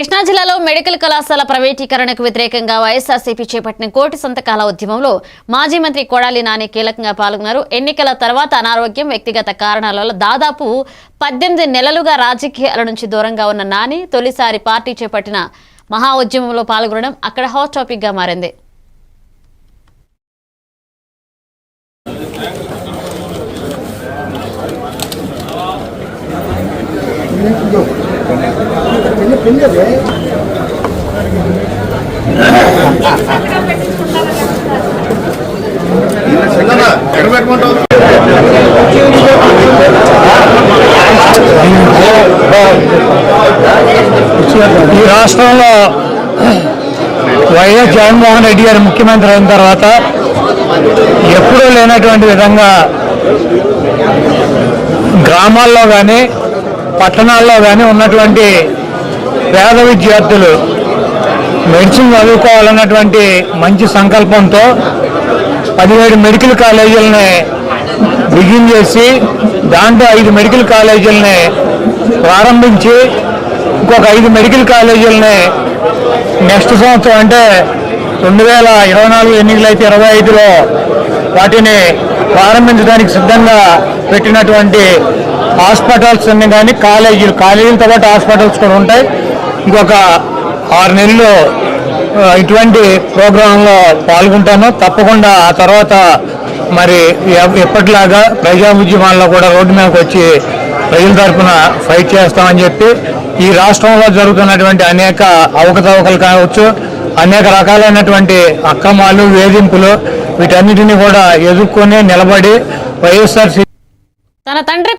కృష్ణా జిల్లాలో మెడికల్ కళాశాల ప్రైవేటీకరణకు వ్యతిరేకంగా వైఎస్ఆర్సీపీ చేపట్టిన కోటి సంతకాల ఉద్యమంలో మాజీ మంత్రి కొడాలి నాని కీలకంగా పాల్గొన్నారు. ఎన్నికల తర్వాత అనారోగ్యం, వ్యక్తిగత కారణాల వల్ల దాదాపు 18 నెలలుగా రాజకీయాల నుంచి దూరంగా ఉన్న నాని తొలిసారి పార్టీ చేపట్టిన మహా ఉద్యమంలో పాల్గొనడం అక్కడ హాట్ టాపిక్ గా మారింది. ఈ రాష్ట్రంలో వైఎస్ జగన్మోహన్ రెడ్డి గారు ముఖ్యమంత్రి అయిన తర్వాత ఎప్పుడూ లేనటువంటి విధంగా గ్రామాల్లో కానీ పట్టణాల్లో కానీ ఉన్నటువంటి పేద విద్యార్థులు మెడిసిన్ చదువుకోవాలన్నటువంటి మంచి సంకల్పంతో 17 మెడికల్ కాలేజీలని బిగిన్ చేసి దాంట్లో 5 మెడికల్ కాలేజీలని ప్రారంభించి ఇంకొక 5 మెడికల్ కాలేజీలని నెక్స్ట్ సంవత్సరం అంటే 2024 ఎన్నికలైతే 25లో వాటిని ప్రారంభించడానికి సిద్ధంగా పెట్టినటువంటి హాస్పిటల్స్ అన్ని కానీ కాలేజీలతో పాటు హాస్పిటల్స్ కూడా ఉంటాయి. ఇంకొక 6 నెలలు ఇటువంటి ప్రోగ్రాంలో పాల్గొంటాను. తప్పకుండా ఆ తర్వాత మరి ఎప్పటిలాగా ప్రజా ఉద్యమాల్లో కూడా రోడ్డు మీదకి వచ్చి ప్రజల తరఫున ఫైట్ చేస్తామని చెప్పి ఈ రాష్ట్రంలో జరుగుతున్నటువంటి అనేక అవకతవకలు కావచ్చు, అనేక రకాలైనటువంటి అక్రమాలు, వేధింపులు వీటన్నిటిని కూడా ఎదుర్కొని నిలబడి వైఎస్ఆర్సీపీ తన తండ్రి